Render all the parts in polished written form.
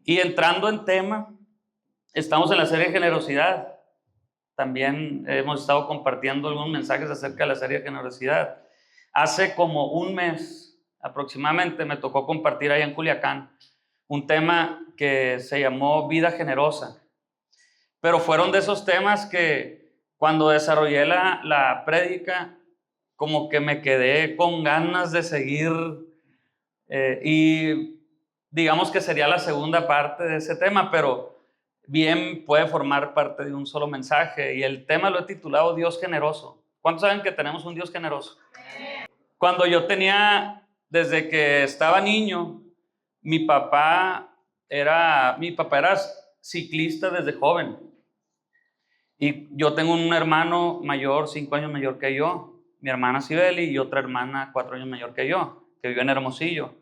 Y entrando en tema, estamos en la serie de generosidad. También hemos estado compartiendo algunos mensajes acerca de la serie de generosidad. Hace como un mes aproximadamente me tocó compartir allá en Culiacán un tema que se llamó Vida Generosa. Pero fueron de esos temas que cuando desarrollé la prédica, como que me quedé con ganas de seguir y digamos que sería la segunda parte de ese tema, pero bien puede formar parte de un solo mensaje. Y el tema lo he titulado Dios generoso. ¿Cuántos saben que tenemos un Dios generoso? Cuando yo tenía, desde que estaba niño, mi papá era ciclista desde joven. Y yo tengo un hermano mayor, 5 años mayor que yo, mi hermana Sibeli, y otra hermana 4 años mayor que yo, que vive en Hermosillo.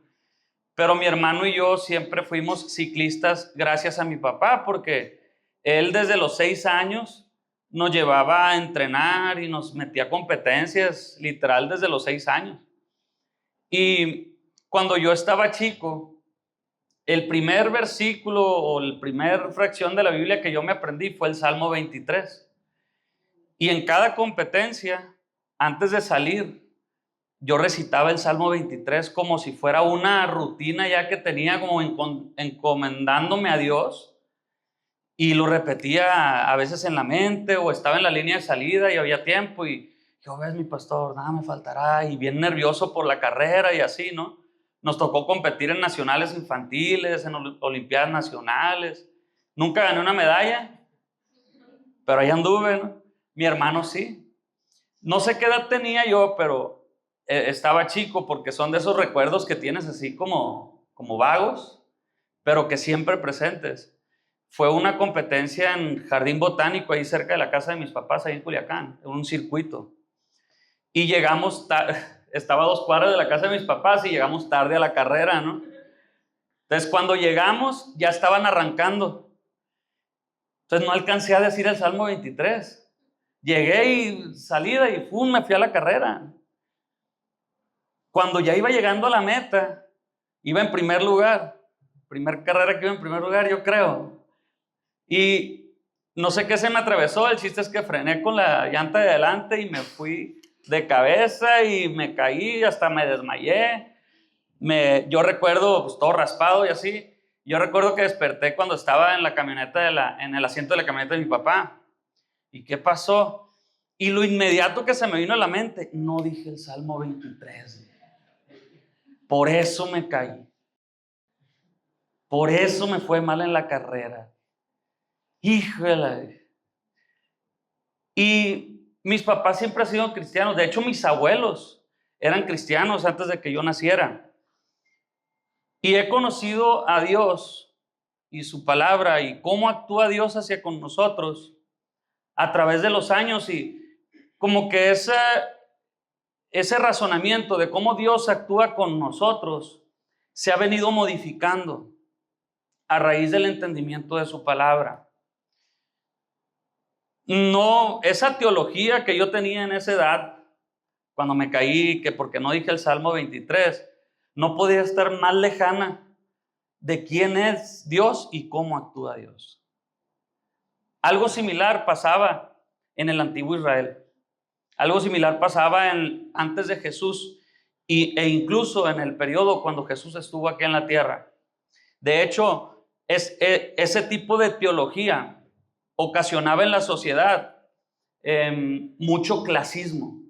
Pero mi hermano y yo siempre fuimos ciclistas gracias a mi papá, porque él desde los 6 años nos llevaba a entrenar y nos metía a competencias, literal desde los 6 años. Y cuando yo estaba chico, el primer versículo o la primera fracción de la Biblia que yo me aprendí fue el Salmo 23. Y en cada competencia, antes de salir, yo recitaba el Salmo 23 como si fuera una rutina ya que tenía, como encomendándome a Dios, y lo repetía a veces en la mente o estaba en la línea de salida y había tiempo y yo, ves mi pastor, nada me faltará, y bien nervioso por la carrera y así, ¿no? Nos tocó competir en nacionales infantiles, en olimpiadas nacionales. Nunca gané una medalla, pero ahí anduve, ¿no? Mi hermano sí. No sé qué edad tenía yo, pero estaba chico, porque son de esos recuerdos que tienes así como vagos, pero que siempre presentes. Fue una competencia en Jardín Botánico, ahí cerca de la casa de mis papás, ahí en Culiacán, en un circuito. Y llegamos, estaba a 2 cuadras de la casa de mis papás y llegamos tarde a la carrera, ¿no? Entonces, cuando llegamos, ya estaban arrancando. Entonces, no alcancé a decir el Salmo 23. Llegué y salida y me fui a la carrera. Cuando ya iba llegando a la meta, iba en primer lugar. Primer carrera que iba en primer lugar, yo creo. Y no sé qué se me atravesó. El chiste es que frené con la llanta de adelante y me fui de cabeza y me caí, hasta me desmayé. Yo recuerdo, pues, todo raspado y así. Yo recuerdo que desperté cuando estaba en la camioneta en el asiento de la camioneta de mi papá. ¿Y qué pasó? Y lo inmediato que se me vino a la mente, no dije el Salmo 23. Por eso me caí. Por eso me fue mal en la carrera. Híjole. Y mis papás siempre han sido cristianos. De hecho, mis abuelos eran cristianos antes de que yo naciera. Y he conocido a Dios y su palabra y cómo actúa Dios hacia con nosotros a través de los años, y como que ese razonamiento de cómo Dios actúa con nosotros se ha venido modificando a raíz del entendimiento de su palabra. No, esa teología que yo tenía en esa edad, cuando me caí, que porque no dije el Salmo 23, no podía estar más lejana de quién es Dios y cómo actúa Dios. Algo similar pasaba en el antiguo Israel. Algo similar pasaba antes de Jesús e incluso en el periodo cuando Jesús estuvo aquí en la tierra. De hecho, ese tipo de teología ocasionaba en la sociedad mucho clasismo.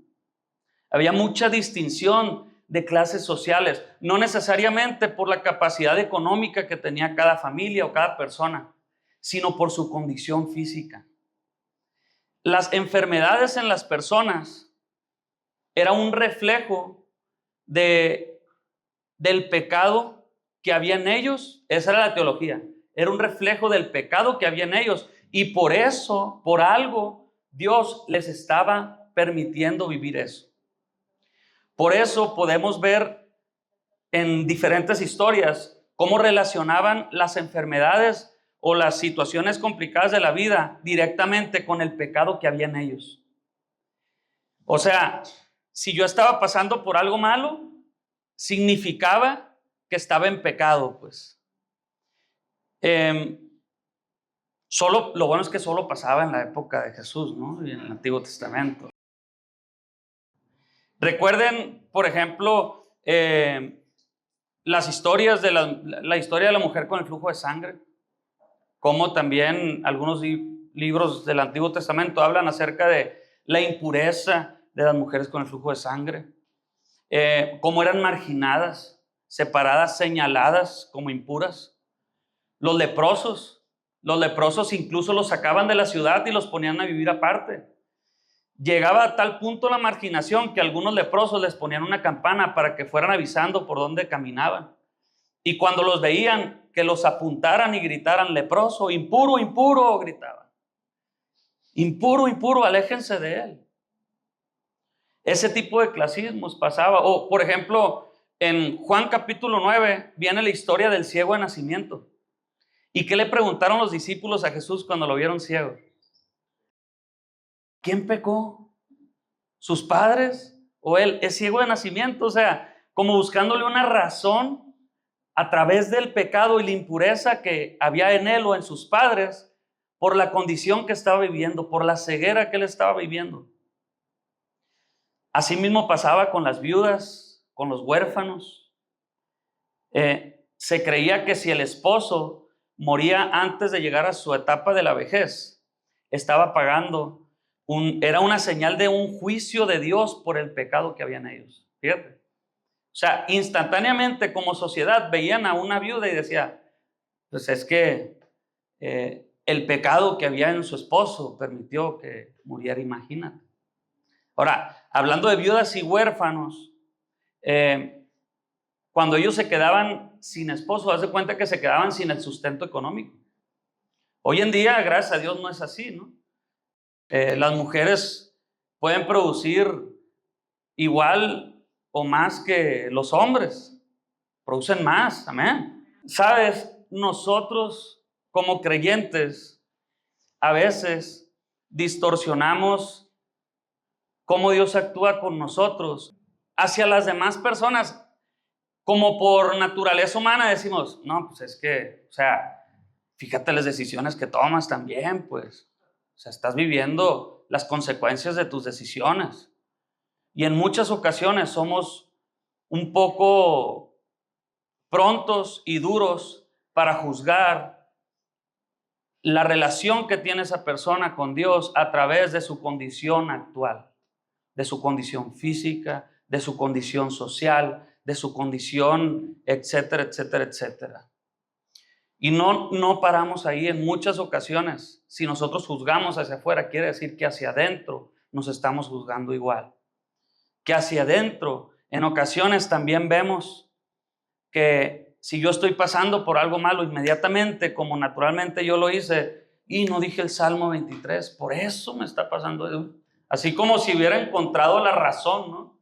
Había mucha distinción de clases sociales, no necesariamente por la capacidad económica que tenía cada familia o cada persona, sino por su condición física. Las enfermedades en las personas era un reflejo del pecado que había en ellos. Esa era la teología. Era un reflejo del pecado que había en ellos. Y por eso, por algo, Dios les estaba permitiendo vivir eso. Por eso podemos ver en diferentes historias cómo relacionaban las enfermedades o las situaciones complicadas de la vida directamente con el pecado que había en ellos. O sea, si yo estaba pasando por algo malo, significaba que estaba en pecado, pues. Lo bueno es que solo pasaba en la época de Jesús, ¿no? Y en el Antiguo Testamento. Recuerden, por ejemplo, las historias de la historia de la mujer con el flujo de sangre, como también algunos libros del Antiguo Testamento hablan acerca de la impureza de las mujeres con el flujo de sangre, cómo eran marginadas, separadas, señaladas como impuras. Los leprosos incluso los sacaban de la ciudad y los ponían a vivir aparte. Llegaba a tal punto la marginación que algunos leprosos les ponían una campana para que fueran avisando por dónde caminaban. Y cuando los veían, que los apuntaran y gritaran: leproso, impuro, impuro, gritaban. Impuro, impuro, aléjense de él. Ese tipo de clasismos pasaba. O, por ejemplo, en Juan capítulo 9 viene la historia del ciego de nacimiento. ¿Y qué le preguntaron los discípulos a Jesús cuando lo vieron ciego? ¿Quién pecó? ¿Sus padres o él? Es ciego de nacimiento, o sea, como buscándole una razón a través del pecado y la impureza que había en él o en sus padres, por la condición que estaba viviendo, por la ceguera que él estaba viviendo. Asimismo pasaba con las viudas, con los huérfanos. Se creía que si el esposo moría antes de llegar a su etapa de la vejez, estaba pagando era una señal de un juicio de Dios por el pecado que había en ellos. Fíjate. O sea, instantáneamente como sociedad veían a una viuda y decía, pues es que el pecado que había en su esposo permitió que muriera, imagínate. Ahora, hablando de viudas y huérfanos, cuando ellos se quedaban sin esposo, haz de cuenta que se quedaban sin el sustento económico. Hoy en día, gracias a Dios, no es así, ¿no? Las mujeres pueden producir igual o más que los hombres. Producen más, amén. Sabes, nosotros como creyentes a veces distorsionamos cómo Dios actúa con nosotros hacia las demás personas. Como por naturaleza humana decimos, no, pues es que, o sea, fíjate las decisiones que tomas también, pues. O sea, estás viviendo las consecuencias de tus decisiones. Y en muchas ocasiones somos un poco prontos y duros para juzgar la relación que tiene esa persona con Dios a través de su condición actual, de su condición física, de su condición social, de su condición, etcétera, etcétera, etcétera. Y no paramos ahí. En muchas ocasiones, si nosotros juzgamos hacia afuera, quiere decir que hacia adentro nos estamos juzgando igual. Que hacia adentro, en ocasiones también vemos que si yo estoy pasando por algo malo, inmediatamente, como naturalmente yo lo hice, y no dije el Salmo 23, por eso me está pasando. Así como si hubiera encontrado la razón, ¿no?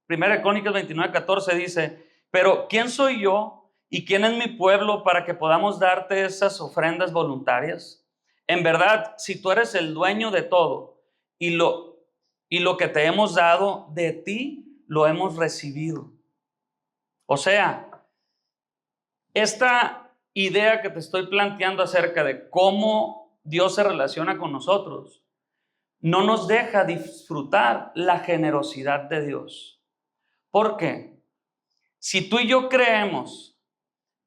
Primera de Crónicas 29:14 dice, pero ¿quién soy yo y quién es mi pueblo para que podamos darte esas ofrendas voluntarias? En verdad, si tú eres el dueño de todo y lo que te hemos dado, de ti lo hemos recibido. O sea, esta idea que te estoy planteando acerca de cómo Dios se relaciona con nosotros no nos deja disfrutar la generosidad de Dios. ¿Por qué? Si tú y yo creemos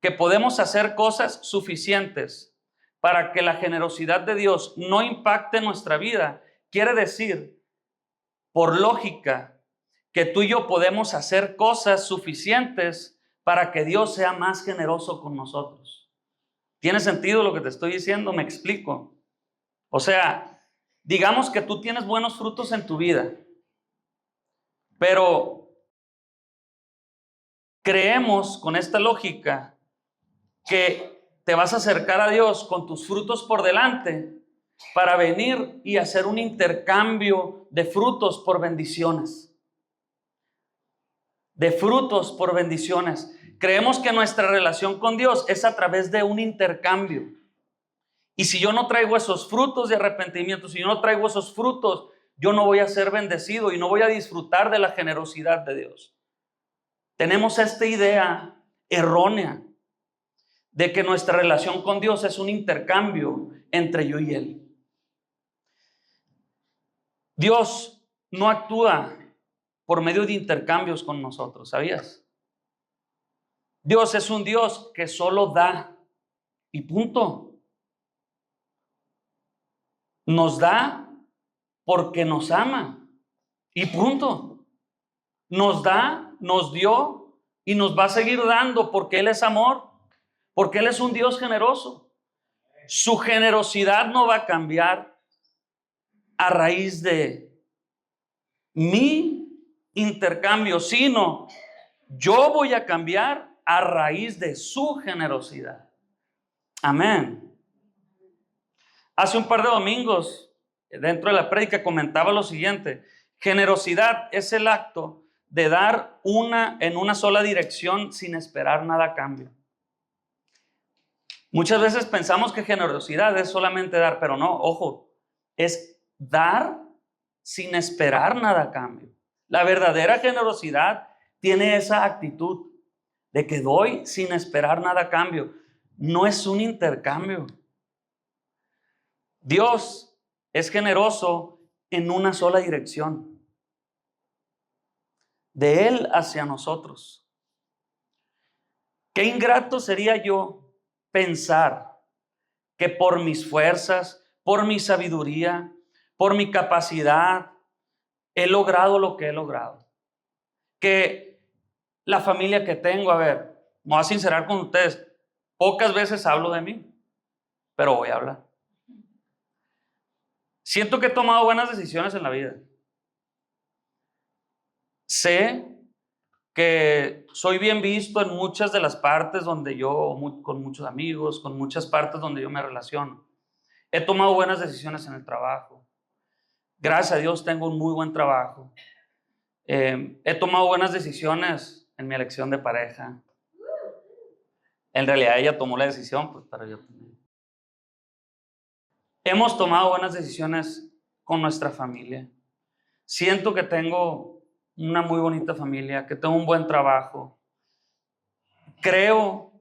que podemos hacer cosas suficientes para que la generosidad de Dios no impacte nuestra vida, quiere decir, por lógica, que tú y yo podemos hacer cosas suficientes para que Dios sea más generoso con nosotros. ¿Tiene sentido lo que te estoy diciendo? Me explico. O sea, digamos que tú tienes buenos frutos en tu vida, pero creemos con esta lógica que te vas a acercar a Dios con tus frutos por delante para venir y hacer un intercambio de frutos por bendiciones. De frutos por bendiciones. Creemos que nuestra relación con Dios es a través de un intercambio. Y si yo no traigo esos frutos de arrepentimiento, si yo no traigo esos frutos, yo no voy a ser bendecido y no voy a disfrutar de la generosidad de Dios. Tenemos esta idea errónea de que nuestra relación con Dios es un intercambio entre yo y Él. Dios no actúa por medio de intercambios con nosotros, ¿sabías? Dios es un Dios que solo da y punto. Nos da porque nos ama y punto. Nos da, nos dio y nos va a seguir dando porque Él es amor, porque Él es un Dios generoso. Su generosidad no va a cambiar a raíz de mi intercambio, sino yo voy a cambiar a raíz de su generosidad. Amén. Hace un par de domingos, dentro de la prédica, comentaba lo siguiente: generosidad es el acto de dar en una sola dirección sin esperar nada a cambio. Muchas veces pensamos que generosidad es solamente dar, pero no, ojo, es dar sin esperar nada a cambio. La verdadera generosidad tiene esa actitud de que doy sin esperar nada a cambio. No es un intercambio. Dios es generoso en una sola dirección, de Él hacia nosotros. Qué ingrato sería yo pensar que por mis fuerzas, por mi sabiduría, por mi capacidad, he logrado lo que he logrado. Que la familia que tengo, a ver, me voy a sincerar con ustedes, pocas veces hablo de mí, pero voy a hablar. Siento que he tomado buenas decisiones en la vida. Sé que soy bien visto en muchas de las partes donde con muchos amigos, con muchas partes donde yo me relaciono. He tomado buenas decisiones en el trabajo. Gracias a Dios tengo un muy buen trabajo. He tomado buenas decisiones en mi elección de pareja. En realidad ella tomó la decisión, pues, pero yo también. Hemos tomado buenas decisiones con nuestra familia. Siento que tengo una muy bonita familia, que tengo un buen trabajo. Creo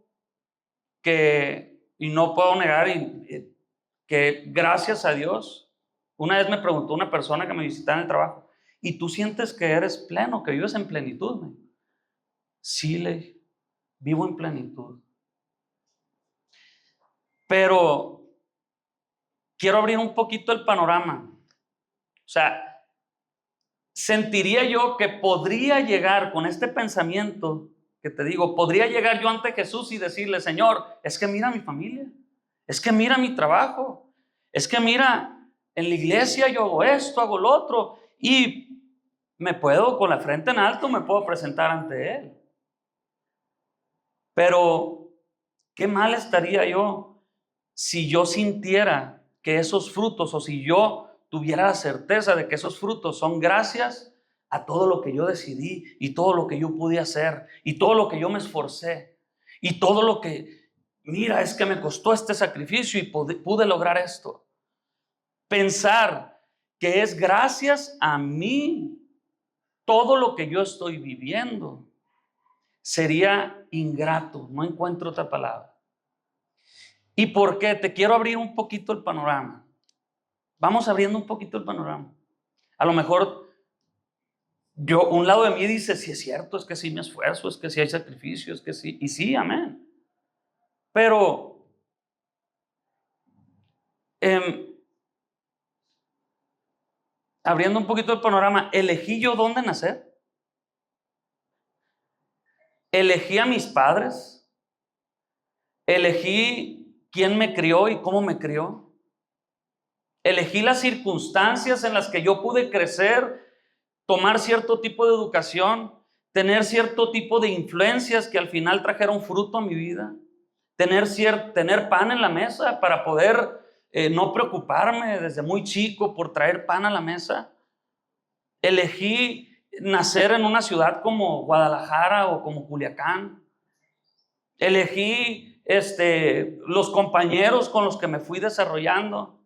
que, y no puedo negar, que gracias a Dios, una vez me preguntó una persona que me visitaba en el trabajo, ¿y tú sientes que eres pleno, que vives en plenitud? Sí, le dije, vivo en plenitud. Pero quiero abrir un poquito el panorama. O sea, sentiría yo que podría llegar con este pensamiento que te digo, podría llegar yo ante Jesús y decirle: Señor, es que mira mi familia, es que mira mi trabajo, es que mira, en la iglesia yo hago esto, hago lo otro, y me puedo, con la frente en alto, me puedo presentar ante Él. Pero qué mal estaría yo si yo sintiera que esos frutos, o si yo tuviera la certeza de que esos frutos son gracias a todo lo que yo decidí y todo lo que yo pude hacer y todo lo que yo me esforcé y todo lo que, mira, es que me costó este sacrificio y pude lograr esto. Pensar que es gracias a mí todo lo que yo estoy viviendo sería ingrato, no encuentro otra palabra. ¿Y por qué? Te quiero abrir un poquito el panorama. Vamos abriendo un poquito el panorama. A lo mejor un lado de mí dice: sí es cierto, es que sí me esfuerzo, es que sí hay sacrificio, es que sí, y sí, amén. Pero abriendo un poquito el panorama, ¿elegí yo dónde nacer? ¿Elegí a mis padres? ¿Elegí quién me crió y cómo me crió? ¿Elegí las circunstancias en las que yo pude crecer, tomar cierto tipo de educación, tener cierto tipo de influencias que al final trajeron fruto a mi vida, tener pan en la mesa para poder no preocuparme desde muy chico por traer pan a la mesa? Elegí nacer en una ciudad como Guadalajara o como Culiacán. Elegí los compañeros con los que me fui desarrollando.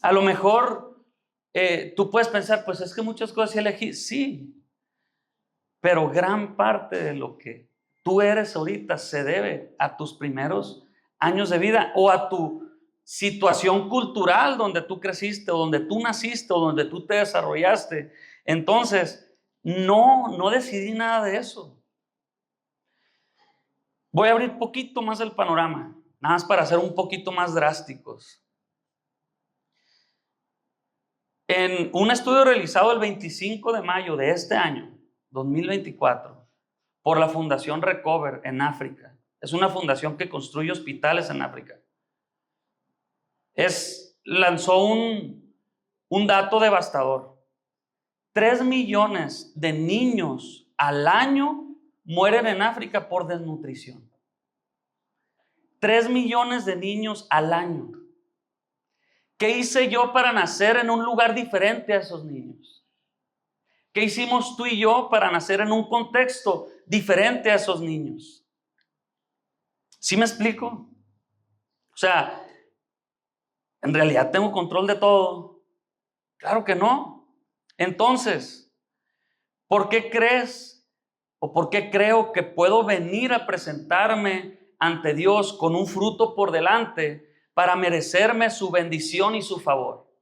A lo mejor tú puedes pensar: pues es que muchas cosas sí elegí. Sí, pero gran parte de lo que tú eres ahorita se debe a tus primeros años de vida o a tu situación cultural donde tú creciste o donde tú naciste o donde tú te desarrollaste. Entonces, no decidí nada de eso. Voy a abrir poquito más el panorama, nada más para ser un poquito más drásticos. En un estudio realizado el 25 de mayo de este año, 2024, por la Fundación Recover en África. Es una fundación que construye hospitales en África. Lanzó un dato devastador. 3 millones de niños al año mueren en África por desnutrición. 3 millones de niños al año. ¿Qué hice yo para nacer en un lugar diferente a esos niños? ¿Qué hicimos tú y yo para nacer en un contexto diferente a esos niños? ¿Sí me explico? O sea, ¿en realidad tengo control de todo? Claro que no. Entonces, ¿por qué crees o por qué creo que puedo venir a presentarme ante Dios con un fruto por delante para merecerme su bendición y su favor?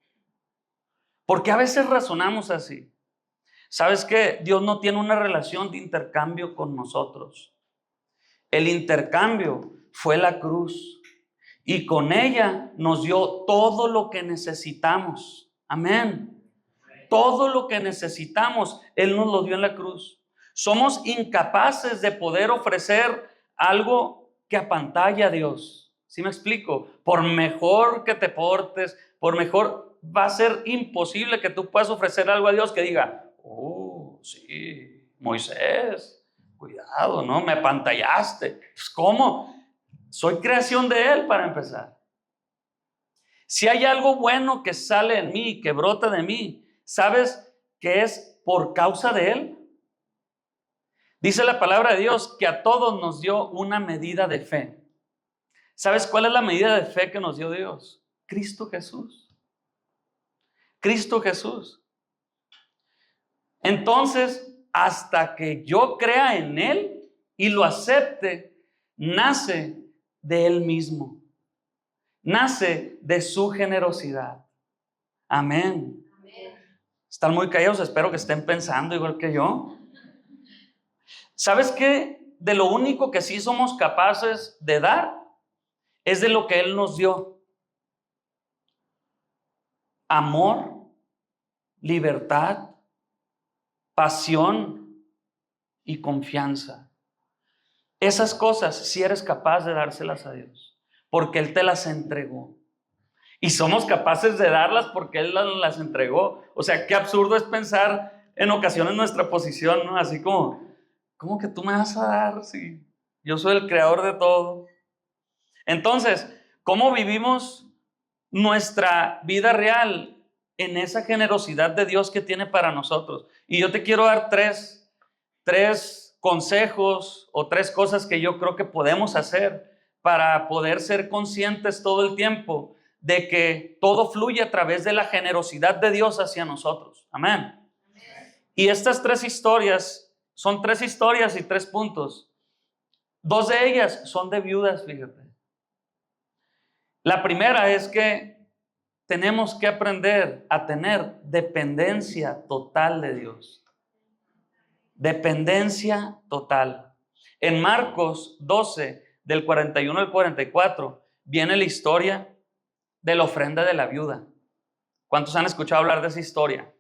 Porque a veces razonamos así. ¿Sabes qué? Dios no tiene una relación de intercambio con nosotros. El intercambio fue la cruz y con ella nos dio todo lo que necesitamos. Amén. Todo lo que necesitamos, Él nos lo dio en la cruz. Somos incapaces de poder ofrecer algo que apantalla a Dios. ¿Sí me explico? Por mejor que te portes, por mejor, va a ser imposible que tú puedas ofrecer algo a Dios que diga, oh, sí, Moisés, cuidado, ¿no? Me apantallaste. Pues, ¿cómo? Soy creación de Él para empezar. Si hay algo bueno que sale en mí, que brota de mí, ¿sabes que es por causa de Él? Dice la palabra de Dios que a todos nos dio una medida de fe. ¿Sabes cuál es la medida de fe que nos dio Dios? Cristo Jesús. Cristo Jesús. Entonces, hasta que yo crea en Él y lo acepte, nace de Él mismo. Nace de su generosidad. Amén. Están muy callados, espero que estén pensando igual que yo. ¿Sabes qué? De lo único que sí somos capaces de dar es de lo que Él nos dio. Amor, libertad, pasión y confianza. Esas cosas sí eres capaz de dárselas a Dios, porque Él te las entregó. Y somos capaces de darlas porque Él las entregó. O sea, qué absurdo es pensar en ocasiones nuestra posición, ¿no? Así como, ¿cómo que tú me vas a dar si yo soy el creador de todo? Entonces, ¿cómo vivimos nuestra vida real en esa generosidad de Dios que tiene para nosotros? Y yo te quiero dar tres consejos o 3 cosas que yo creo que podemos hacer para poder ser conscientes todo el tiempo de que todo fluye a través de la generosidad de Dios hacia nosotros. Amén. Y estas 3 historias son 3 historias y 3 puntos. 2 de ellas son de viudas, fíjate. La primera es que tenemos que aprender a tener dependencia total de Dios. Dependencia total. En Marcos 12, del 41 al 44, viene la historia de la ofrenda de la viuda. ¿Cuántos han escuchado hablar de esa historia?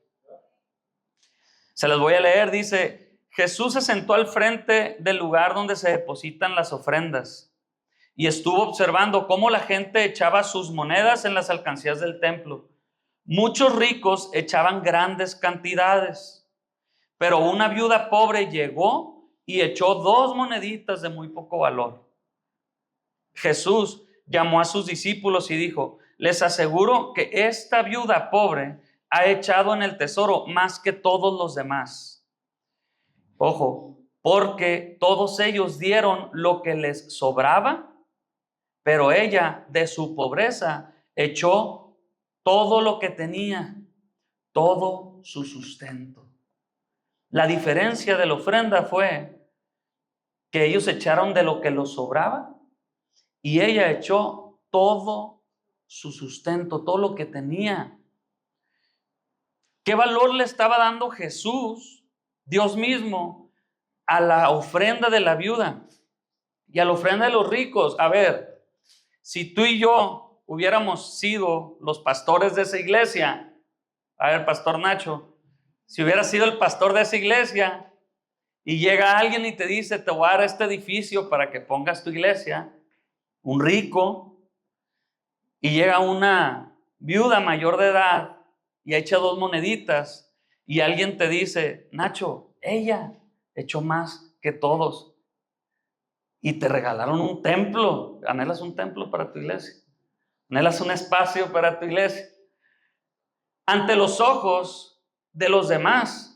Se las voy a leer. Dice: Jesús se sentó al frente del lugar donde se depositan las ofrendas y estuvo observando cómo la gente echaba sus monedas en las alcancías del templo. Muchos ricos echaban grandes cantidades, pero una viuda pobre llegó y echó 2 moneditas de muy poco valor. Jesús llamó a sus discípulos y dijo: les aseguro que esta viuda pobre ha echado en el tesoro más que todos los demás. Ojo, porque todos ellos dieron lo que les sobraba, pero ella de su pobreza echó todo lo que tenía, todo su sustento. La diferencia de la ofrenda fue que ellos echaron de lo que los sobraba y ella echó todo su sustento, todo lo que tenía. ¿Qué valor le estaba dando Jesús, Dios mismo, a la ofrenda de la viuda y a la ofrenda de los ricos? A ver, si tú y yo hubiéramos sido los pastores de esa iglesia, a ver, Pastor Nacho, si hubiera sido el pastor de esa iglesia y llega alguien y te dice, te voy a dar este edificio para que pongas tu iglesia, un rico, y llega una viuda mayor de edad y echa 2 moneditas y alguien te dice, Nacho, ella echó más que todos y te regalaron un templo. ¿Anhelas un templo para tu iglesia? ¿Anhelas un espacio para tu iglesia? Ante los ojos de los demás,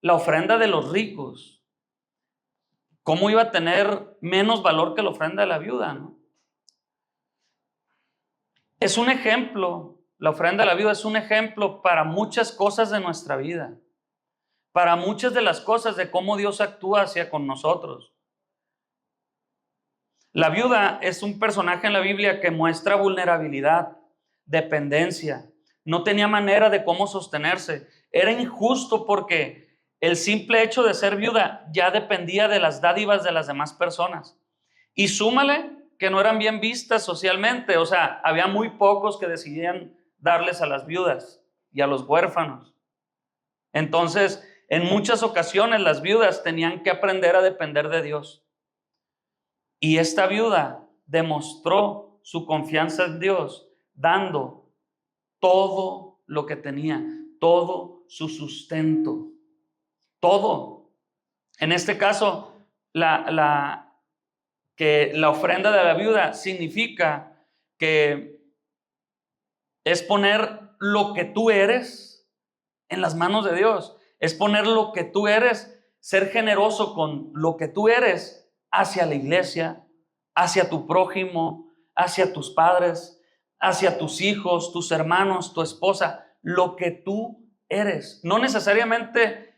la ofrenda de los ricos, ¿cómo iba a tener menos valor que la ofrenda de la viuda, no? Es un ejemplo, la ofrenda de la viuda es un ejemplo para muchas cosas de nuestra vida, para muchas de las cosas de cómo Dios actúa hacia con nosotros. La viuda es un personaje en la Biblia que muestra vulnerabilidad, dependencia. No tenía manera de cómo sostenerse. Era injusto porque el simple hecho de ser viuda ya dependía de las dádivas de las demás personas. Y súmale que no eran bien vistas socialmente. O sea, había muy pocos que decidían darles a las viudas y a los huérfanos. Entonces, en muchas ocasiones las viudas tenían que aprender a depender de Dios. Y esta viuda demostró su confianza en Dios, dando todo lo que tenía, todo su sustento, todo. En este caso, la ofrenda de la viuda significa que es poner lo que tú eres en las manos de Dios, es poner lo que tú eres, ser generoso con lo que tú eres hacia la iglesia, hacia tu prójimo, hacia tus padres, hacia tus hijos, tus hermanos, tu esposa, lo que tú eres. No necesariamente,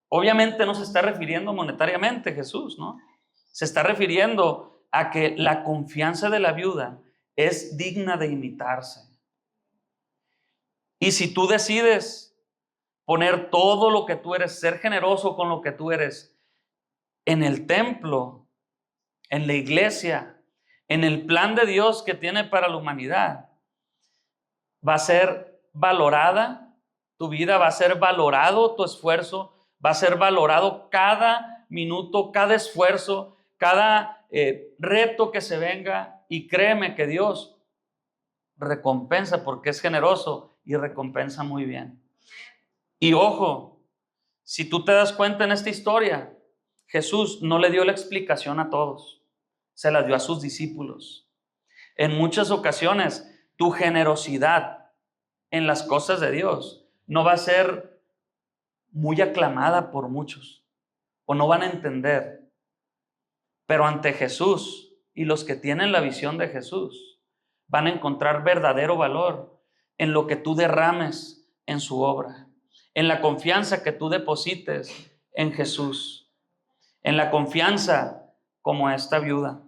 obviamente no se está refiriendo monetariamente Jesús, ¿no? Se está refiriendo a que la confianza de la viuda es digna de imitarse. Y si tú decides poner todo lo que tú eres, ser generoso con lo que tú eres en el templo, en la iglesia, en el plan de Dios que tiene para la humanidad, va a ser valorada tu vida, va a ser valorado tu esfuerzo, va a ser valorado cada minuto, cada esfuerzo, cada reto que se venga, y créeme que Dios recompensa porque es generoso y recompensa muy bien. Y ojo, si tú te das cuenta en esta historia, Jesús no le dio la explicación a todos, se la dio a sus discípulos. En muchas ocasiones, tu generosidad en las cosas de Dios no va a ser muy aclamada por muchos o no van a entender. Pero ante Jesús y los que tienen la visión de Jesús van a encontrar verdadero valor en lo que tú derrames en su obra, en la confianza que tú deposites en Jesús, en la confianza como esta viuda.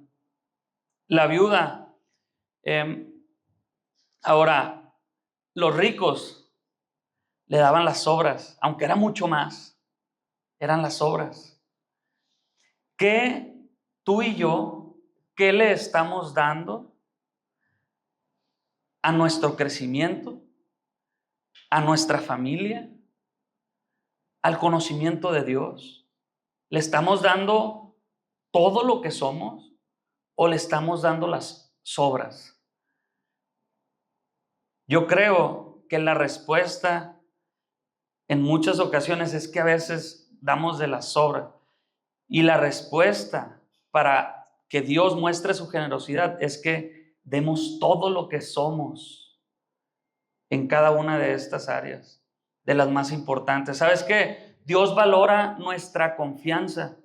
La viuda, ahora, los ricos le daban las sobras, aunque era mucho más, eran las sobras. ¿Qué tú y yo, qué le estamos dando a nuestro crecimiento, a nuestra familia, al conocimiento de Dios? ¿Le estamos dando todo lo que somos o le estamos dando las sobras? Yo creo que la respuesta en muchas ocasiones es que a veces damos de las sobras. Y la respuesta para que Dios muestre su generosidad es que demos todo lo que somos en cada una de estas áreas, de las más importantes. ¿Sabes qué? Dios valora nuestra confianza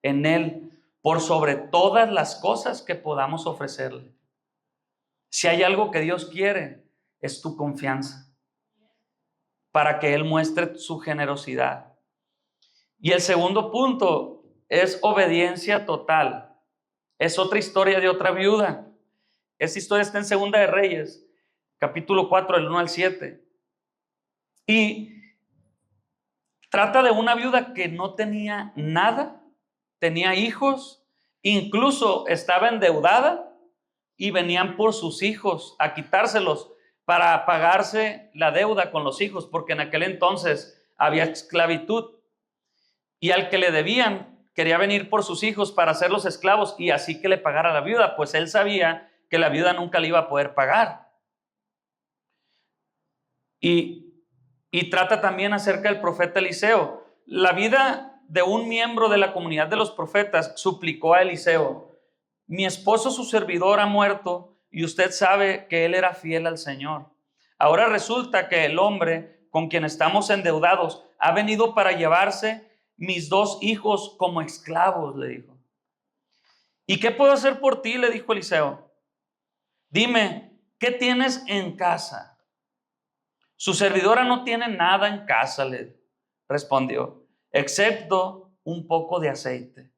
en Él por sobre todas las cosas que podamos ofrecerle. Si hay algo que Dios quiere, es tu confianza, para que Él muestre su generosidad. Y el segundo punto es obediencia total. Es otra historia de otra viuda. Esta historia está en Segunda de Reyes, capítulo 4, del 1 al 7. Y trata de una viuda que no tenía nada, tenía hijos, incluso estaba endeudada y venían por sus hijos a quitárselos para pagarse la deuda con los hijos, porque en aquel entonces había esclavitud. Y al que le debían quería venir por sus hijos para hacerlos esclavos y así que le pagara a la viuda, pues él sabía que la viuda nunca le iba a poder pagar. Y trata también acerca del profeta Eliseo. La vida de un miembro de la comunidad de los profetas suplicó a Eliseo: mi esposo, su servidor, ha muerto y usted sabe que él era fiel al Señor. Ahora resulta que el hombre con quien estamos endeudados ha venido para llevarse mis 2 hijos como esclavos, le dijo. ¿Y qué puedo hacer por ti?, le dijo Eliseo. Dime, ¿qué tienes en casa? Su servidora no tiene nada en casa, le respondió, excepto un poco de aceite.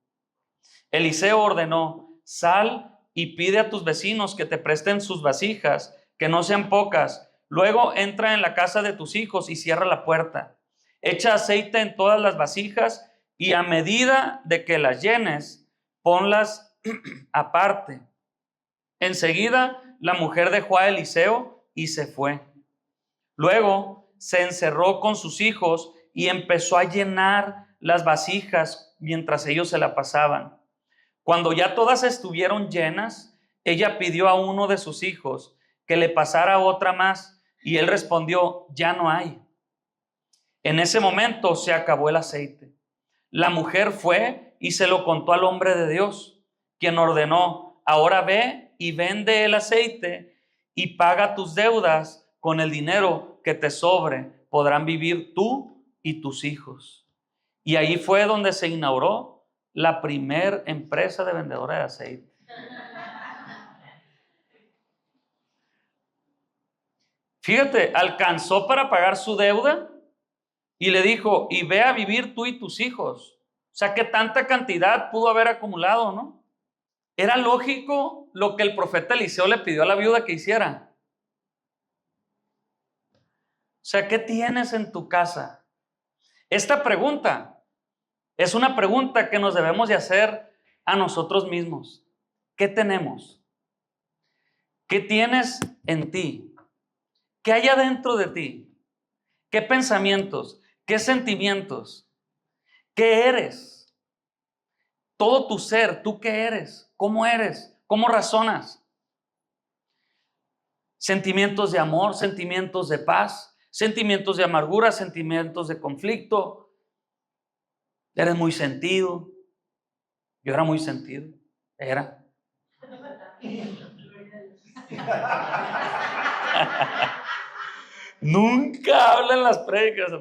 Eliseo ordenó: sal y pide a tus vecinos que te presten sus vasijas, que no sean pocas. Luego entra en la casa de tus hijos y cierra la puerta. Echa aceite en todas las vasijas y a medida de que las llenes, ponlas aparte. Enseguida la mujer dejó a Eliseo y se fue. Luego se encerró con sus hijos y empezó a llenar las vasijas mientras ellos se la pasaban. Cuando ya todas estuvieron llenas, ella pidió a uno de sus hijos que le pasara otra más y él respondió: ya no hay. En ese momento se acabó el aceite. La mujer fue y se lo contó al hombre de Dios, quien ordenó: ahora ve y vende el aceite y paga tus deudas con el dinero que te sobre. Podrán vivir tú y tus hijos. Y ahí fue donde se inauguró la primer empresa de vendedora de aceite. Fíjate, alcanzó para pagar su deuda y le dijo: y ve a vivir tú y tus hijos. O sea, que tanta cantidad pudo haber acumulado, ¿no? Era lógico lo que el profeta Eliseo le pidió a la viuda que hiciera. O sea, ¿qué tienes en tu casa? Esta pregunta es una pregunta que nos debemos de hacer a nosotros mismos. ¿Qué tenemos? ¿Qué tienes en ti? ¿Qué hay adentro de ti? ¿Qué pensamientos? ¿Qué sentimientos? ¿Qué eres? Todo tu ser, ¿tú qué eres? ¿Cómo eres? ¿Cómo razonas? Sentimientos de amor, sentimientos de paz, sentimientos de amargura, sentimientos de conflicto. Eres muy sentido. Yo era muy sentido. Era. Nunca hablan las prédicas.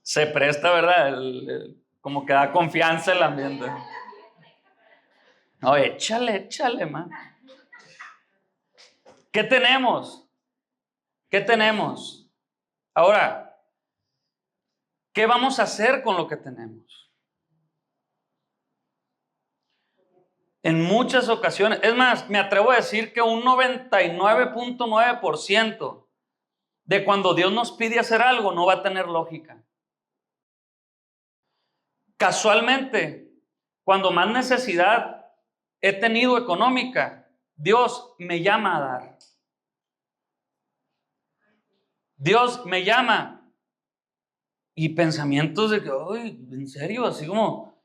Se presta, ¿verdad? Como que da confianza el ambiente. No, échale, man. ¿Qué tenemos? ¿Qué tenemos? Ahora, ¿qué vamos a hacer con lo que tenemos? En muchas ocasiones, es más, me atrevo a decir que un 99.9% de cuando Dios nos pide hacer algo no va a tener lógica. Casualmente, cuando más necesidad he tenido económica, Dios me llama a dar. Dios me llama. Y pensamientos de que, ay, en serio, así como,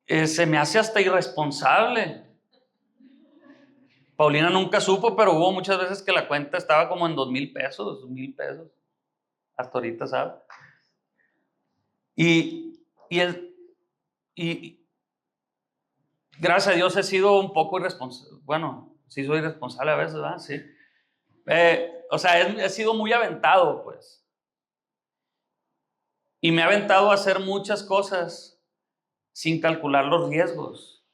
se me hace hasta irresponsable. Paulina nunca supo, pero hubo muchas veces que la cuenta estaba como en 2,000 pesos, 1,000 pesos. Hasta ahorita, ¿sabes? Y gracias a Dios he sido un poco irresponsable. Bueno, sí soy irresponsable a veces, ¿verdad? Sí. O sea, he sido muy aventado, pues. Y me he aventado a hacer muchas cosas sin calcular los riesgos.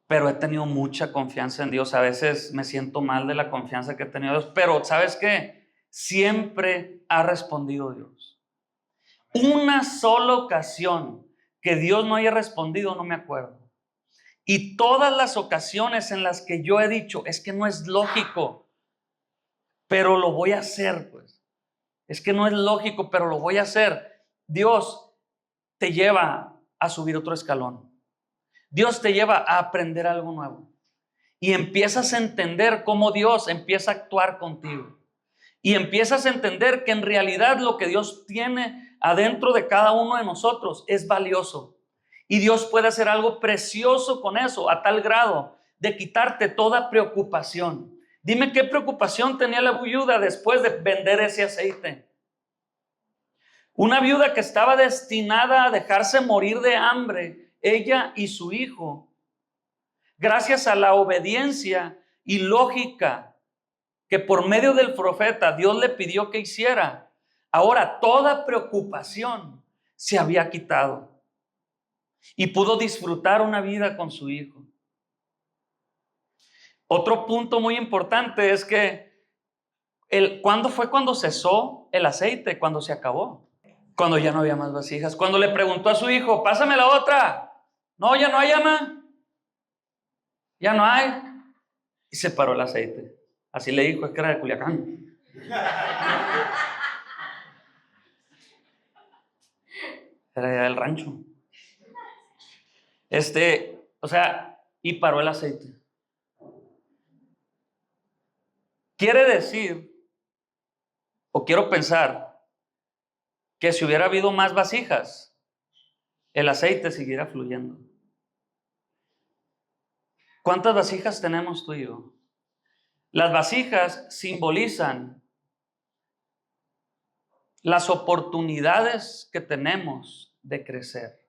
Pero he tenido mucha confianza en Dios. A veces me siento mal de la confianza que he tenido en Dios. Pero ¿sabes qué? siempre ha respondido Dios. Una sola ocasión que Dios no haya respondido, no me acuerdo. Y todas las ocasiones en las que yo he dicho, es que no es lógico, pero lo voy a hacer, pues. Es que no es lógico, pero lo voy a hacer. Dios te lleva a subir otro escalón. Dios te lleva a aprender algo nuevo. Y empiezas a entender cómo Dios empieza a actuar contigo. Y empiezas a entender que en realidad lo que Dios tiene adentro de cada uno de nosotros es valioso. Y Dios puede hacer algo precioso con eso, a tal grado de quitarte toda preocupación. Dime qué preocupación tenía la viuda después de vender ese aceite. Una viuda que estaba destinada a dejarse morir de hambre, ella y su hijo, gracias a la obediencia y lógica que por medio del profeta Dios le pidió que hiciera. Ahora toda preocupación se había quitado y pudo disfrutar una vida con su hijo. Otro punto muy importante es que ¿cuándo fue cuando cesó el aceite? Cuando se acabó. Cuando ya no había más vasijas. Cuando le preguntó a su hijo, pásame la otra. No, ya no hay, ama. Ya no hay. Y se paró el aceite. Así le dijo, es que era de Culiacán. Era del rancho. Y paró el aceite. Quiere decir, o quiero pensar, que si hubiera habido más vasijas, el aceite siguiera fluyendo. ¿Cuántas vasijas tenemos tú y yo? Las vasijas simbolizan las oportunidades que tenemos de crecer.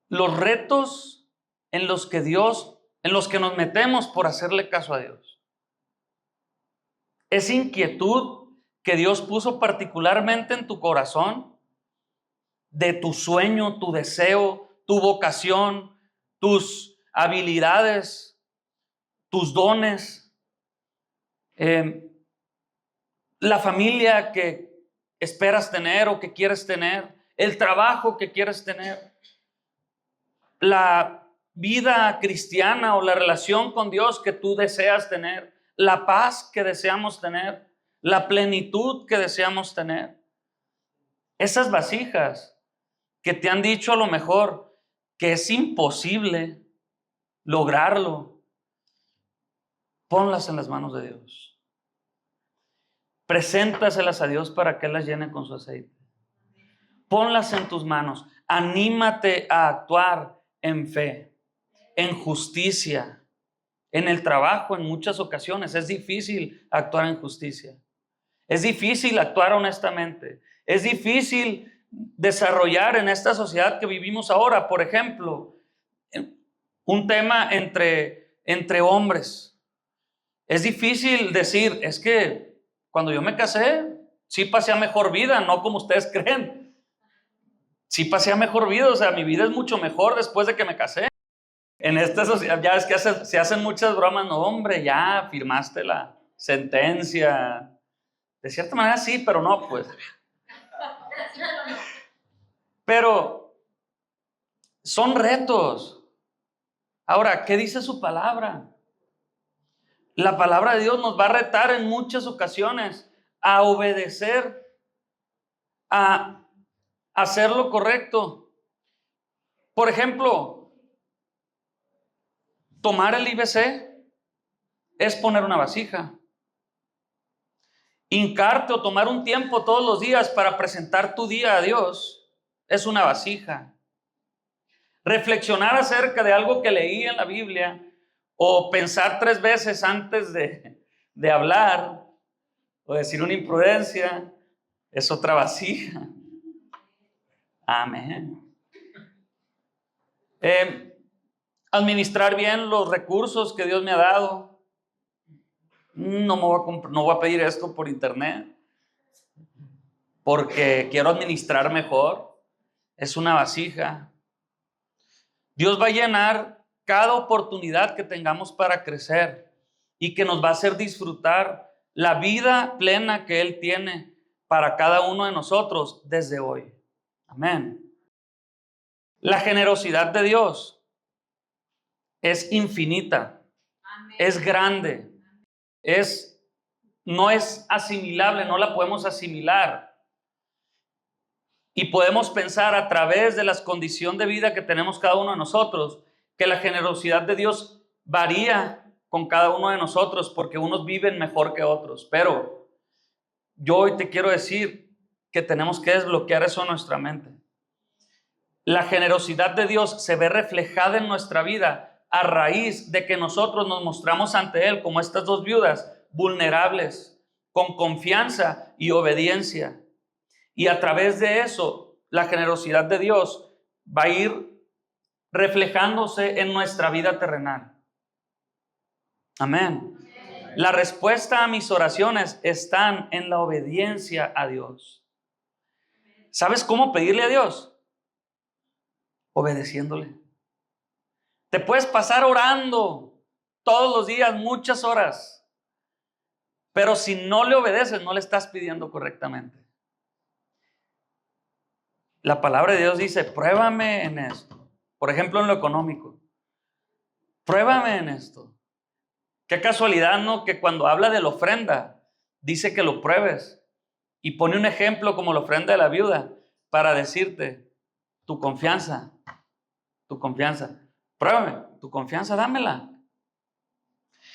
Los retos en los que nos metemos por hacerle caso a Dios. Esa inquietud que Dios puso particularmente en tu corazón, de tu sueño, tu deseo, tu vocación, tus habilidades, tus dones, la familia que esperas tener o que quieres tener, el trabajo que quieres tener, la vida cristiana o la relación con Dios que tú deseas tener, la paz que deseamos tener, la plenitud que deseamos tener. Esas vasijas que te han dicho a lo mejor que es imposible lograrlo, ponlas en las manos de Dios. Preséntaselas a Dios para que Él las llene con su aceite. Ponlas en tus manos. Anímate a actuar en fe, en justicia, en el trabajo. En muchas ocasiones es difícil actuar en justicia. Es difícil actuar honestamente. Es difícil desarrollar en esta sociedad que vivimos ahora, por ejemplo, un tema entre hombres. Es difícil decir, es que cuando yo me casé, sí pasé a mejor vida, no como ustedes creen. Sí pasé a mejor vida, o sea, mi vida es mucho mejor después de que me casé. En esta sociedad ya es que se hacen muchas bromas, no, hombre, ya firmaste la sentencia. De cierta manera sí, pero no, pues. Pero son retos. Ahora, ¿qué dice su palabra? La palabra de Dios nos va a retar en muchas ocasiones a obedecer, a hacer lo correcto. Por ejemplo, tomar el IBC es poner una vasija. Hincarte o tomar un tiempo todos los días para presentar tu día a Dios es una vasija. Reflexionar acerca de algo que leí en la Biblia o pensar 3 veces antes de hablar o decir una imprudencia es otra vasija. Amén. Administrar bien los recursos que Dios me ha dado. No voy a pedir esto por internet porque quiero administrar mejor. Es una vasija. Dios va a llenar cada oportunidad que tengamos para crecer y que nos va a hacer disfrutar la vida plena que Él tiene para cada uno de nosotros desde hoy. Amén. La generosidad de Dios es infinita, es grande, no es asimilable, no la podemos asimilar. Y podemos pensar a través de la condición de vida que tenemos cada uno de nosotros, que la generosidad de Dios varía con cada uno de nosotros porque unos viven mejor que otros. Pero yo hoy te quiero decir que tenemos que desbloquear eso en nuestra mente. La generosidad de Dios se ve reflejada en nuestra vida a raíz de que nosotros nos mostramos ante Él como estas dos viudas, vulnerables, con confianza y obediencia. Y a través de eso, la generosidad de Dios va a ir reflejándose en nuestra vida terrenal. Amén. La respuesta a mis oraciones están en la obediencia a Dios. ¿Sabes cómo pedirle a Dios? Obedeciéndole. Te puedes pasar orando todos los días, muchas horas, pero si no le obedeces, no le estás pidiendo correctamente. La palabra de Dios dice, pruébame en esto. Por ejemplo, en lo económico. Pruébame en esto. Qué casualidad, ¿no? Que cuando habla de la ofrenda, dice que lo pruebes. Y pone un ejemplo como la ofrenda de la viuda para decirte, tu confianza. Pruébame, tu confianza, dámela.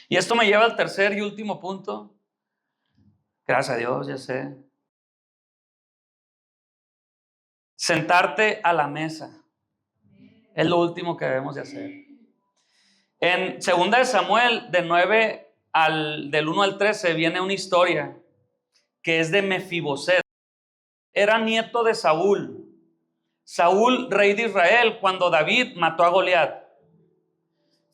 Y esto me lleva al tercer y último punto. Gracias a Dios, ya sé. Sentarte a la mesa. Es lo último que debemos de hacer. En 2 de Samuel, del 1 al 13, viene una historia que es de Mefiboset. Era nieto de Saúl. Saúl, rey de Israel, cuando David mató a Goliat.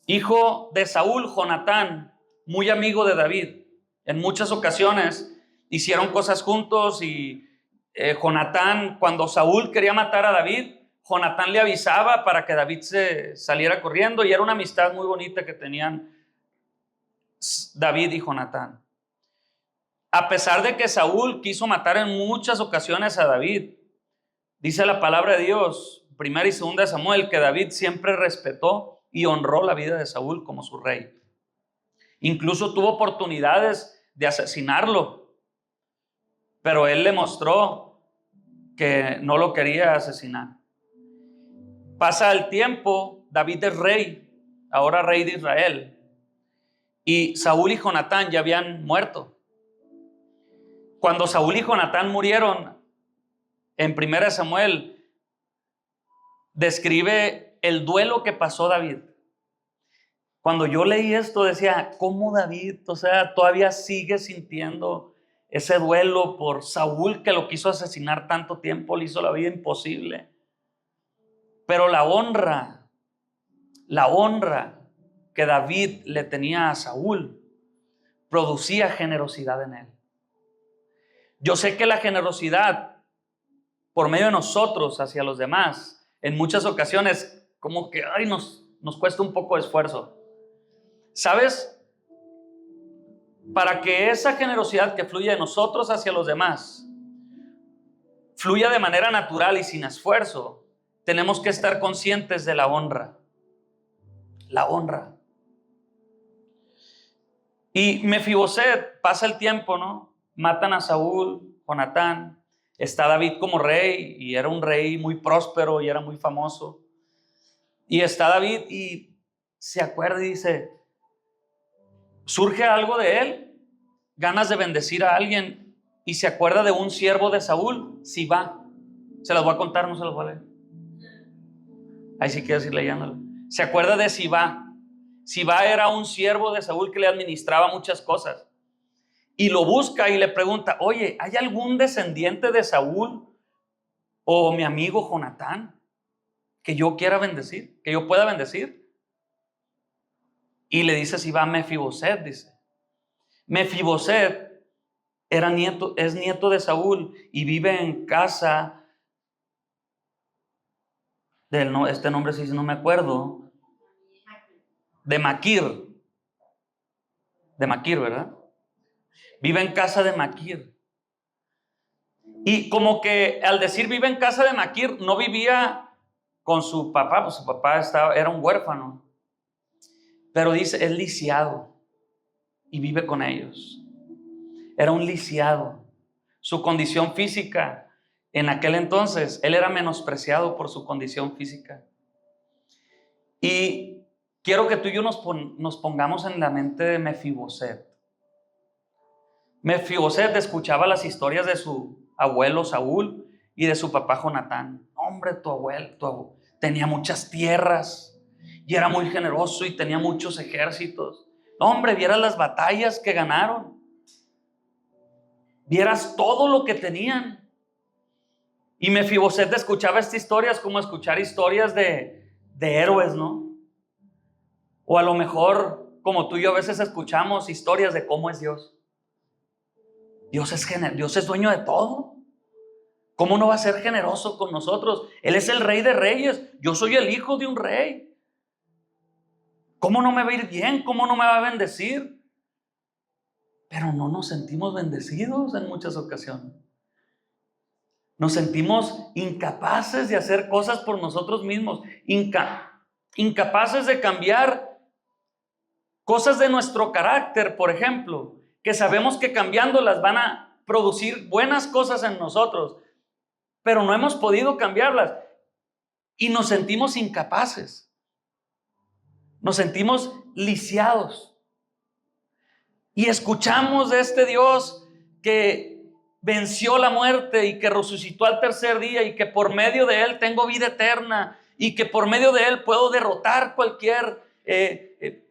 Hijo de Saúl, Jonatán, muy amigo de David. En muchas ocasiones hicieron cosas juntos y Jonatán, cuando Saúl quería matar a David, Jonatán le avisaba para que David se saliera corriendo y era una amistad muy bonita que tenían David y Jonatán. A pesar de que Saúl quiso matar en muchas ocasiones a David, dice la palabra de Dios, 1 y 2 de Samuel, que David siempre respetó y honró la vida de Saúl como su rey. Incluso tuvo oportunidades de asesinarlo, pero él le mostró que no lo quería asesinar. Pasa el tiempo, David es rey, ahora rey de Israel, y Saúl y Jonatán ya habían muerto. Cuando Saúl y Jonatán murieron, en 1 Samuel describe el duelo que pasó David. Cuando yo leí esto decía, ¿cómo David, todavía sigue sintiendo ese duelo por Saúl que lo quiso asesinar tanto tiempo, le hizo la vida imposible? Pero la honra que David le tenía a Saúl producía generosidad en él. Yo sé que la generosidad por medio de nosotros hacia los demás, en muchas ocasiones como que nos cuesta un poco de esfuerzo. ¿Sabes? Para que esa generosidad que fluye de nosotros hacia los demás fluya de manera natural y sin esfuerzo, tenemos que estar conscientes de la honra. La honra. Y Mefiboset, pasa el tiempo, ¿no? Matan a Saúl, Jonatán. Está David como rey y era un rey muy próspero y era muy famoso. Y está David y se acuerda y dice, surge algo de él, ganas de bendecir a alguien y se acuerda de un siervo de Saúl, Sibá. Se las voy a contar, no se las voy a leer. Ahí sí quiero ir leyéndolo. Se acuerda de Sibá. Sibá era un siervo de Saúl que le administraba muchas cosas. Y lo busca y le pregunta, oye, ¿hay algún descendiente de Saúl o mi amigo Jonatán que yo quiera bendecir, que yo pueda bendecir? Y le dice Sibá, Mefiboset, dice. Mefiboset es nieto de Saúl y vive en casa este nombre sí no me acuerdo, de Maquir, ¿verdad? Vive en casa de Maquir. Y como que al decir vive en casa de Maquir, no vivía con su papá, pues su papá era un huérfano. Pero dice, es lisiado y vive con ellos. Era un lisiado. Su condición física, en aquel entonces, él era menospreciado por su condición física. Y quiero que tú y yo nos pongamos en la mente de Mefiboset. Mefiboset escuchaba las historias de su abuelo Saúl y de su papá Jonatán. Hombre, tu abuelo tenía muchas tierras y era muy generoso y tenía muchos ejércitos. Hombre, vieras las batallas que ganaron. Vieras todo lo que tenían. Y Mefiboset escuchaba estas historias como escuchar historias de héroes, ¿no? O a lo mejor, como tú y yo a veces escuchamos historias de cómo es Dios. Dios es dueño de todo. ¿Cómo no va a ser generoso con nosotros? Él es el rey de reyes. Yo soy el hijo de un rey. ¿Cómo no me va a ir bien? ¿Cómo no me va a bendecir? Pero no nos sentimos bendecidos en muchas ocasiones. Nos sentimos incapaces de hacer cosas por nosotros mismos. Incapaces de cambiar cosas de nuestro carácter, por ejemplo, que sabemos que cambiándolas van a producir buenas cosas en nosotros, pero no hemos podido cambiarlas y nos sentimos incapaces, nos sentimos lisiados y escuchamos de este Dios que venció la muerte y que resucitó al tercer día y que por medio de Él tengo vida eterna y que por medio de Él puedo derrotar cualquier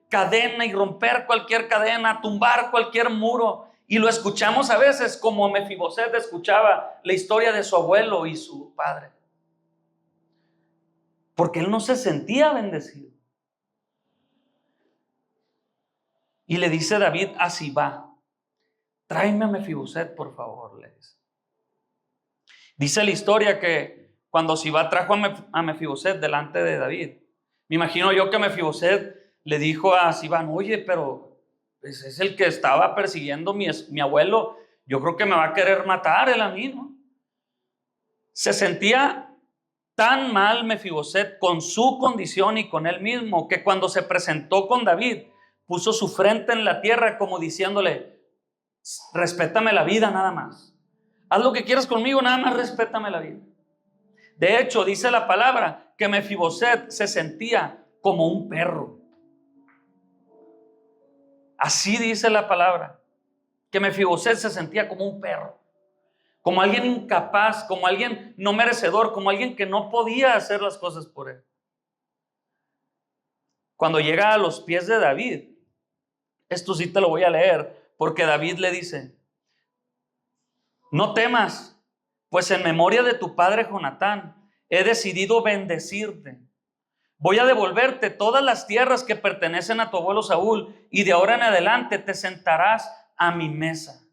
cadena y romper cualquier cadena, tumbar cualquier muro. Y lo escuchamos a veces como Mefiboset escuchaba la historia de su abuelo y su padre, porque él no se sentía bendecido. Y le dice David a Sibá, tráeme a Mefiboset, por favor, le dice. Dice la historia que cuando Sibá trajo a Mefiboset delante de David, me imagino yo que Mefiboset le dijo a Sibá, oye, pero pues es el que estaba persiguiendo mi abuelo, yo creo que me va a querer matar él a mí, ¿no? Se sentía tan mal Mefiboset con su condición y con él mismo, que cuando se presentó con David, puso su frente en la tierra como diciéndole, respétame la vida nada más. Haz lo que quieras conmigo, nada más respétame la vida. De hecho, dice la palabra que Mefiboset se sentía como un perro. Así dice la palabra, que Mefiboset se sentía como un perro, como alguien incapaz, como alguien no merecedor, como alguien que no podía hacer las cosas por él. Cuando llega a los pies de David, esto sí te lo voy a leer, porque David le dice, no temas, pues en memoria de tu padre Jonatán, he decidido bendecirte. Voy a devolverte todas las tierras que pertenecen a tu abuelo Saúl, y de ahora en adelante te sentarás a mi mesa.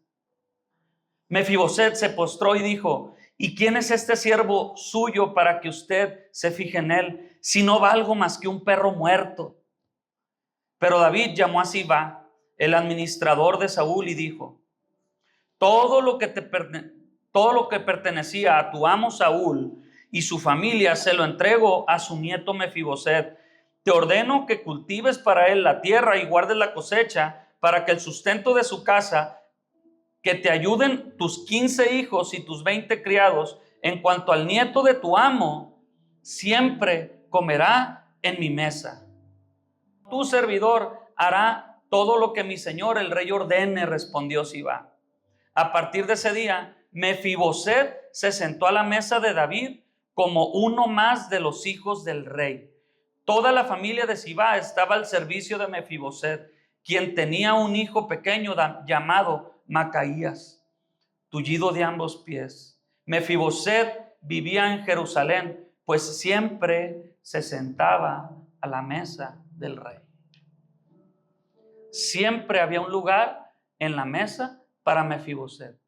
Mefiboset se postró y dijo, ¿y quién es este siervo suyo para que usted se fije en él, si no valgo más que un perro muerto? Pero David llamó a Sibá, el administrador de Saúl, y dijo, todo lo que pertenecía a tu amo Saúl y su familia se lo entrego a su nieto Mefiboset. Te ordeno que cultives para él la tierra y guardes la cosecha para que el sustento de su casa, que te ayuden tus 15 hijos y tus 20 criados. En cuanto al nieto de tu amo, siempre comerá en mi mesa. Tu servidor hará todo lo que mi señor el rey ordene, respondió Sibá. A partir de ese día, Mefiboset se sentó a la mesa de David como uno más de los hijos del rey. Toda la familia de Sibá estaba al servicio de Mefiboset, quien tenía un hijo pequeño llamado Macaías, tullido de ambos pies. Mefiboset vivía en Jerusalén, pues siempre se sentaba a la mesa del rey. Siempre había un lugar en la mesa para Mefiboset.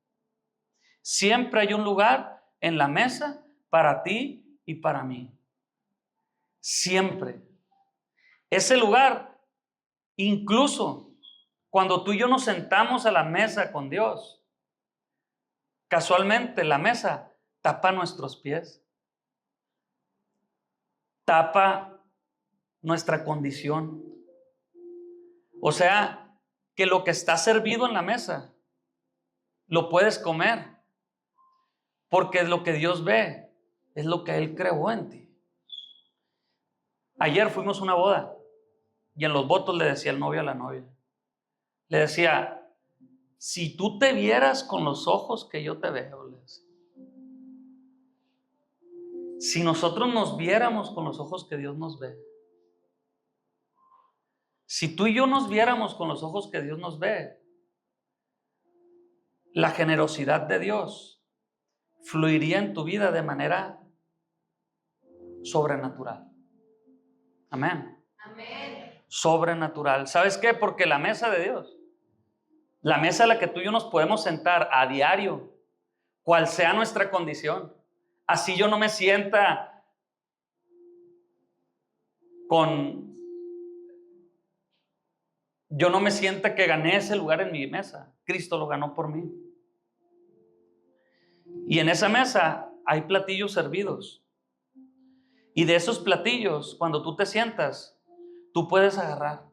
Siempre hay un lugar en la mesa para ti y para mí. Siempre. Ese lugar, incluso Cuando tú y yo nos sentamos a la mesa con Dios, casualmente la mesa tapa nuestros pies, tapa nuestra condición. O sea, que lo que está servido en la mesa lo puedes comer, porque lo que Dios ve es lo que Él creó en ti. Ayer fuimos a una boda y en los votos le decía el novio a la novia, le decía, si tú te vieras con los ojos que yo te veo, le decía. Si nosotros nos viéramos con los ojos que Dios nos ve, si tú y yo nos viéramos con los ojos que Dios nos ve, la generosidad de Dios fluiría en tu vida de manera sobrenatural. Amén. Amén. Sobrenatural. ¿Sabes qué? Porque la mesa de Dios, la mesa a la que tú y yo nos podemos sentar a diario, cual sea nuestra condición, así yo no me sienta que gané ese lugar en mi mesa. Cristo lo ganó por mí. Y en esa mesa hay platillos servidos. Y de esos platillos, cuando tú te sientas, tú puedes agarrar.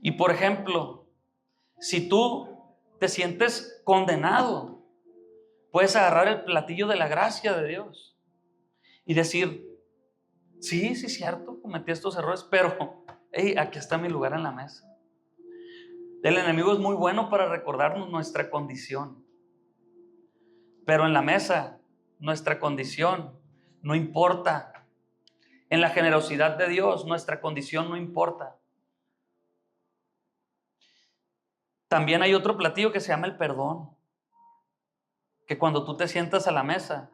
Y por ejemplo, si tú te sientes condenado, puedes agarrar el platillo de la gracia de Dios y decir, sí, cierto, cometí estos errores, pero hey, aquí está mi lugar en la mesa. El enemigo es muy bueno para recordarnos nuestra condición, pero en la mesa nuestra condición no importa. En la generosidad de Dios nuestra condición no importa. También hay otro platillo que se llama el perdón, que cuando tú te sientas a la mesa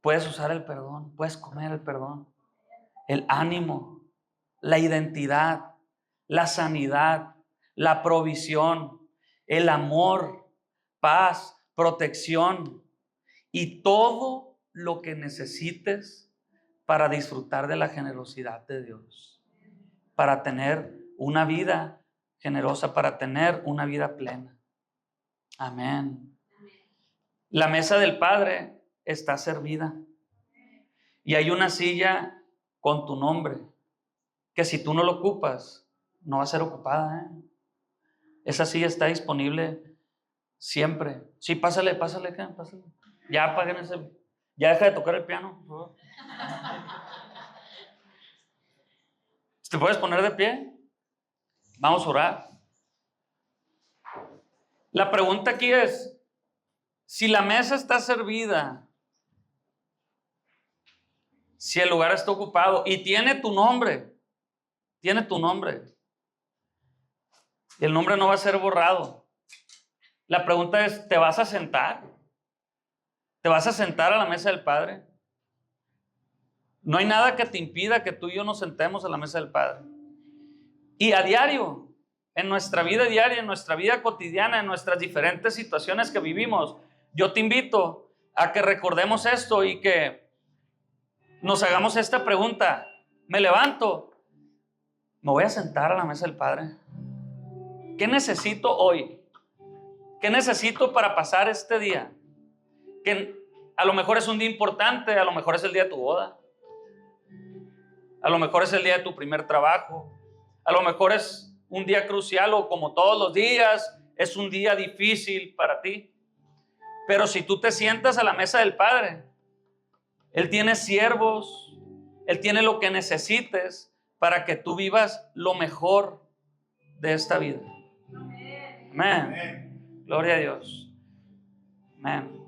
puedes usar el perdón, puedes comer el perdón, el ánimo, la identidad, la sanidad, la provisión, el amor, paz, protección y todo lo que necesites para disfrutar de la generosidad de Dios, para tener una vida generosa, para tener una vida plena. Amén. La mesa del Padre está servida y hay una silla con tu nombre que si tú no lo ocupas no va a ser ocupada, ¿eh? Esa silla está disponible siempre. Sí, pásale. Ya apaguen ese. Ya deja de tocar el piano, por favor. ¿Te puedes poner de pie? Vamos a orar. La pregunta aquí es, si la mesa está servida, si el lugar está ocupado y tiene tu nombre, y el nombre no va a ser borrado. La pregunta es, ¿te vas a sentar? ¿Te vas a sentar a la mesa del Padre? No hay nada que te impida que tú y yo nos sentemos a la mesa del Padre. Y a diario, en nuestra vida diaria, en nuestra vida cotidiana, en nuestras diferentes situaciones que vivimos, yo te invito a que recordemos esto y que nos hagamos esta pregunta. Me levanto, me voy a sentar a la mesa del Padre. ¿Qué necesito hoy? ¿Qué necesito para pasar este día? Que a lo mejor es un día importante, a lo mejor es el día de tu boda, a lo mejor es el día de tu primer trabajo, a lo mejor es un día crucial o como todos los días, es un día difícil para ti. Pero si tú te sientas a la mesa del Padre, Él tiene siervos, Él tiene lo que necesites para que tú vivas lo mejor de esta vida. Amén. Gloria a Dios. Amén.